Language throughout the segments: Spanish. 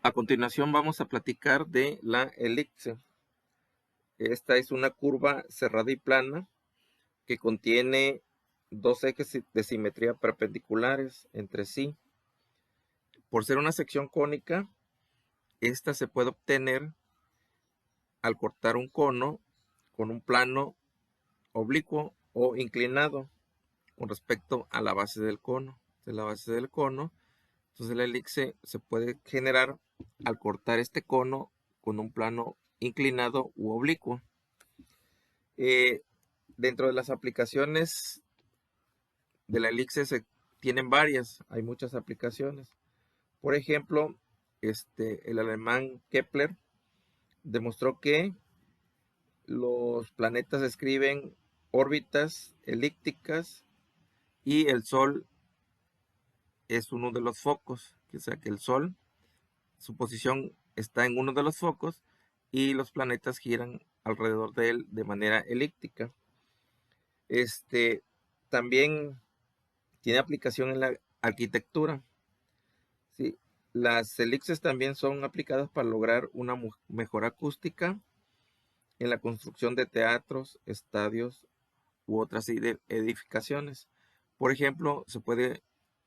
A continuación vamos a platicar de la elipse. Esta es una curva cerrada y plana que contiene dos ejes de simetría perpendiculares entre sí. Por ser una sección cónica, esta se puede obtener al cortar un cono con un plano oblicuo o inclinado con respecto a la base del cono. De la base del cono, entonces la elipse se puede generar al cortar este cono con un plano inclinado u oblicuo. Eh, Dentro de las aplicaciones de la elipse se tienen varias, hay muchas aplicaciones. Por ejemplo, el alemán Kepler demostró que los planetas escriben órbitas elípticas y el Sol es uno de los focos, o sea que el Sol, su posición está en uno de los focos y los planetas giran alrededor de él de manera elíptica. También tiene aplicación en la arquitectura. Sí, las elipses también son aplicadas para lograr una mejor acústica en la construcción de teatros, estadios u otras edificaciones. Por ejemplo, se puede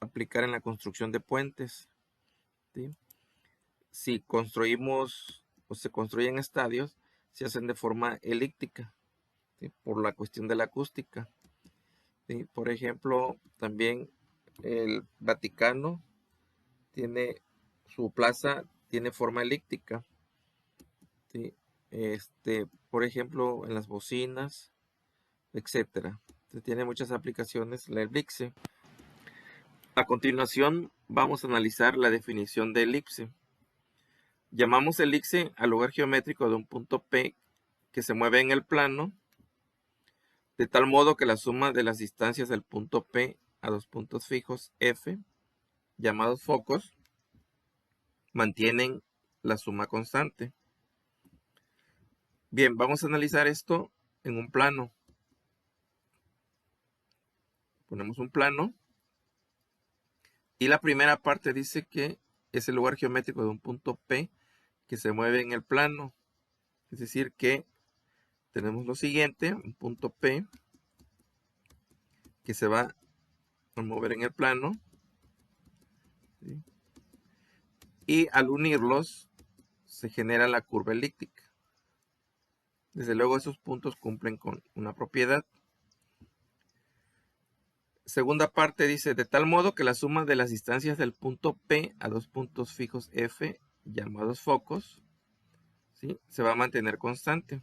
aplicar en la construcción de puentes. ¿Sí? Si construimos o se construyen estadios, se hacen de forma elíptica, ¿sí? Por la cuestión de la acústica. ¿Sí? Por ejemplo, también el Vaticano tiene su plaza, tiene forma elíptica. ¿Sí? Por ejemplo, en las bocinas, etcétera. Tiene muchas aplicaciones la elipse. A continuación, vamos a analizar la definición de elipse. Llamamos elipse al lugar geométrico de un punto P que se mueve en el plano, de tal modo que la suma de las distancias del punto P a dos puntos fijos F, llamados focos, mantienen la suma constante. Bien, vamos a analizar esto en un plano. Ponemos un plano y la primera parte dice que es el lugar geométrico de un punto P que se mueve en el plano. Es decir que tenemos lo siguiente, un punto P que se va a mover en el plano, ¿sí? Y al unirlos se genera la curva elíptica. Desde luego esos puntos cumplen con una propiedad. Segunda parte dice, de tal modo que la suma de las distancias del punto P a dos puntos fijos F, llamados focos, ¿sí? Se va a mantener constante.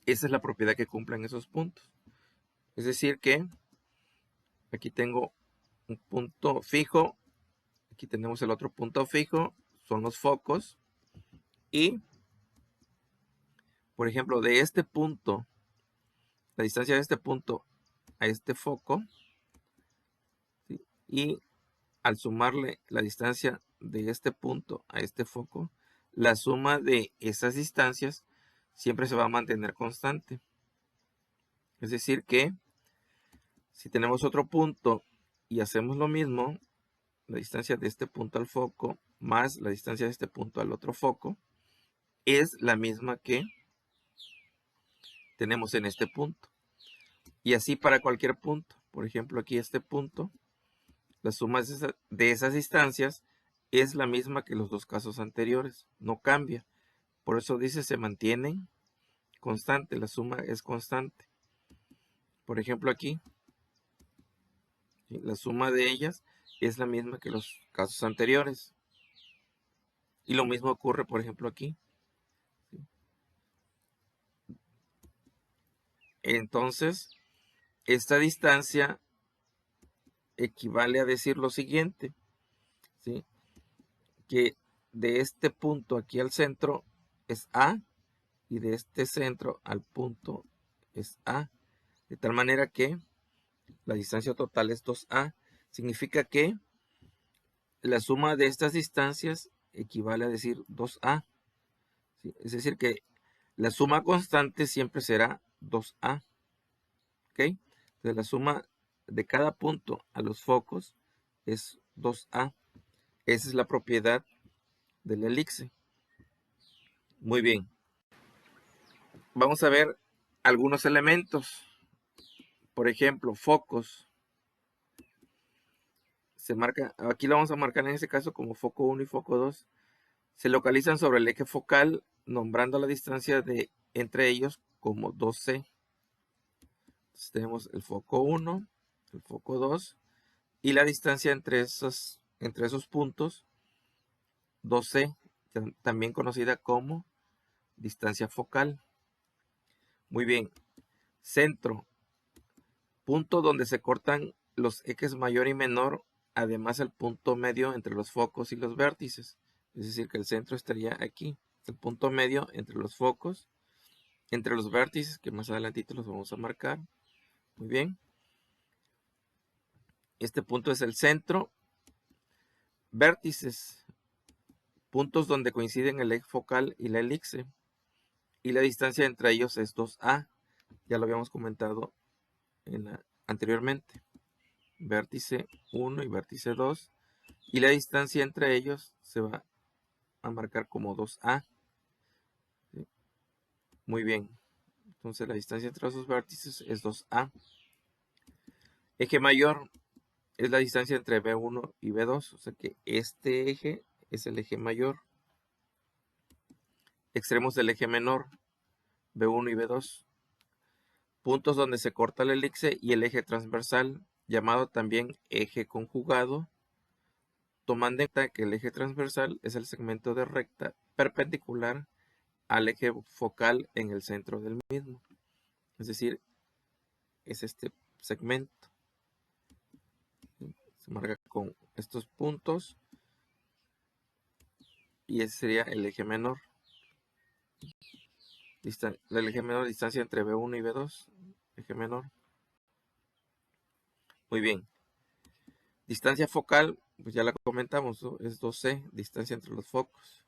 Esa es la propiedad que cumplen esos puntos. Es decir que aquí tengo un punto fijo, aquí tenemos el otro punto fijo, son los focos, y por ejemplo de este punto, la distancia de este punto a este foco, ¿sí? Y al sumarle la distancia de este punto a este foco, la suma de esas distancias siempre se va a mantener constante. Es decir que si tenemos otro punto y hacemos lo mismo, la distancia de este punto al foco más la distancia de este punto al otro foco es la misma que tenemos en este punto. Y así para cualquier punto. Por ejemplo, aquí este punto, la suma de esas distancias es la misma que los dos casos anteriores, no cambia. Por eso dice se mantienen constante, la suma es constante. Por ejemplo aquí, ¿sí? La suma de ellas es la misma que los casos anteriores. Y lo mismo ocurre, por ejemplo, aquí. ¿Sí? Entonces, esta distancia equivale a decir lo siguiente, ¿sí? Que de este punto aquí al centro es A y de este centro al punto es A. De tal manera que la distancia total es 2A. Significa que la suma de estas distancias equivale a decir 2A. ¿Sí? Es decir que la suma constante siempre será 2A. ¿Ok? Entonces la suma de cada punto a los focos es 2A. Esa es la propiedad del elipse. Muy bien. Vamos a ver algunos elementos. Por ejemplo, focos. Se marca, aquí lo vamos a marcar en este caso como foco 1 y foco 2. Se localizan sobre el eje focal, nombrando la distancia entre ellos como 2C. Entonces tenemos el foco 1, el foco 2 y la distancia entre esos puntos 2C, también conocida como distancia focal. Muy bien. Centro, punto donde se cortan los ejes mayor y menor, además el punto medio entre los focos y los vértices. Es decir, que el centro estaría aquí, el punto medio entre los focos, entre los vértices, que más adelantito los vamos a marcar. Muy bien. Este punto es el centro. Vértices, puntos donde coinciden el eje focal y la elipse. Y la distancia entre ellos es 2A. Ya lo habíamos comentado anteriormente. Vértice 1 y vértice 2. Y la distancia entre ellos se va a marcar como 2A. ¿Sí? Muy bien. Entonces la distancia entre esos vértices es 2A. Eje mayor es la distancia entre B1 y B2. O sea que este eje es el eje mayor. Extremos del eje menor, B1 y B2. Puntos donde se corta la elipse y el eje transversal, llamado también eje conjugado, tomando en cuenta que el eje transversal es el segmento de recta perpendicular al eje focal en el centro del mismo. Es decir, es este segmento. Se marca con estos puntos y ese sería el eje menor. El eje menor, distancia entre B1 y B2, eje menor. Muy bien. Distancia focal, pues ya la comentamos, ¿no? Es 2C, distancia entre los focos.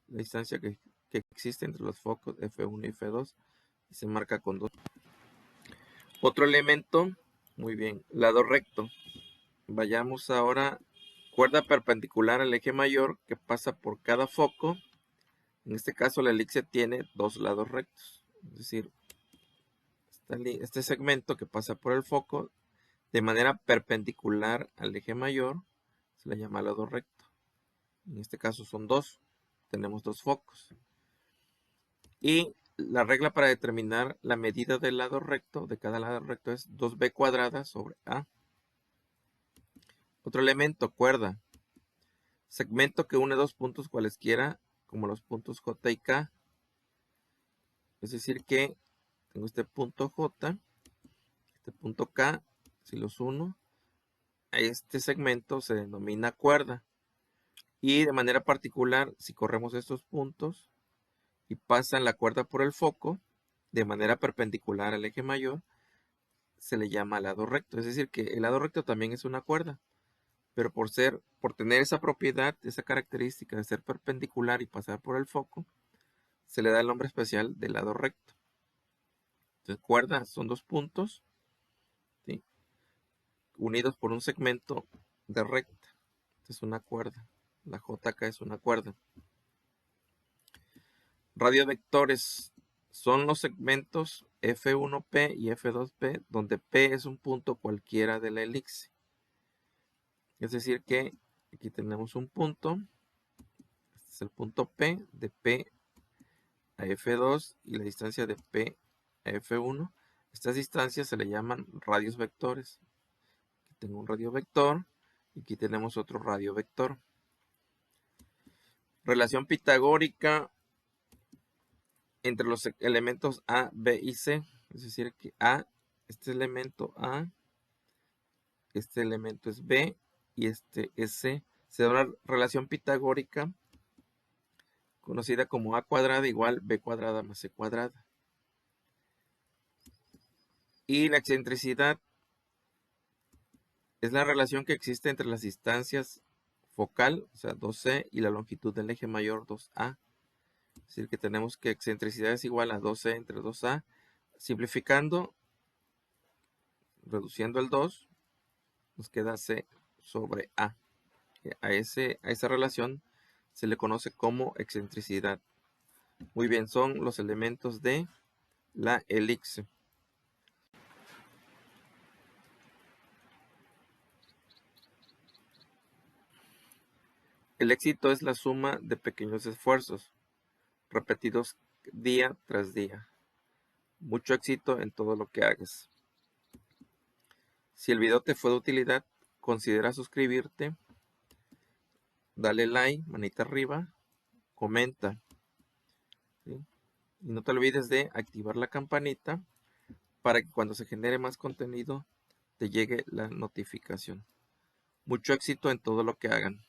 La distancia que existe entre los focos F1 y F2 y se marca con 2. Otro elemento, muy bien, lado recto. Vayamos ahora, cuerda perpendicular al eje mayor que pasa por cada foco. En este caso la elipse tiene dos lados rectos, es decir, este segmento que pasa por el foco de manera perpendicular al eje mayor se le llama lado recto. En este caso son dos, tenemos dos focos. Y la regla para determinar la medida del lado recto, de cada lado recto, es 2b cuadrada sobre a. Otro elemento, cuerda. Segmento que une dos puntos cualesquiera, como los puntos J y K. Es decir que tengo este punto J, este punto K, si los uno, a este segmento se denomina cuerda. Y de manera particular, si corremos estos puntos y pasan la cuerda por el foco, de manera perpendicular al eje mayor, se le llama lado recto. Es decir, que el lado recto también es una cuerda, pero por tener esa propiedad, esa característica de ser perpendicular y pasar por el foco, se le da el nombre especial de lado recto. Entonces, cuerda son dos puntos, ¿sí?, unidos por un segmento de recta. Esta es una cuerda. La JK es una cuerda. Radiovectores son los segmentos F1P y F2P, donde P es un punto cualquiera de la elipse. Es decir que aquí tenemos un punto, este es el punto P, de P a F2 y la distancia de P a F1. Estas distancias se le llaman radios vectores. Aquí tengo un radio vector y aquí tenemos otro radio vector. Relación pitagórica entre los elementos A, B y C. Es decir que A, este elemento A, este elemento es B y este es C. Se da una relación pitagórica conocida como A cuadrada igual B cuadrada más C cuadrada. Y la excentricidad es la relación que existe entre las distancias focal, o sea, 2C, y la longitud del eje mayor, 2A. Es decir, que tenemos que excentricidad es igual a 2C entre 2A. Simplificando, reduciendo el 2, nos queda C sobre A. A esa relación se le conoce como excentricidad. Muy bien, son los elementos de la elixir. El éxito es la suma de pequeños esfuerzos, repetidos día tras día. Mucho éxito en todo lo que hagas. Si el video te fue de utilidad, considera suscribirte, dale like, manita arriba, comenta, ¿sí? Y no te olvides de activar la campanita para que cuando se genere más contenido te llegue la notificación. Mucho éxito en todo lo que hagan.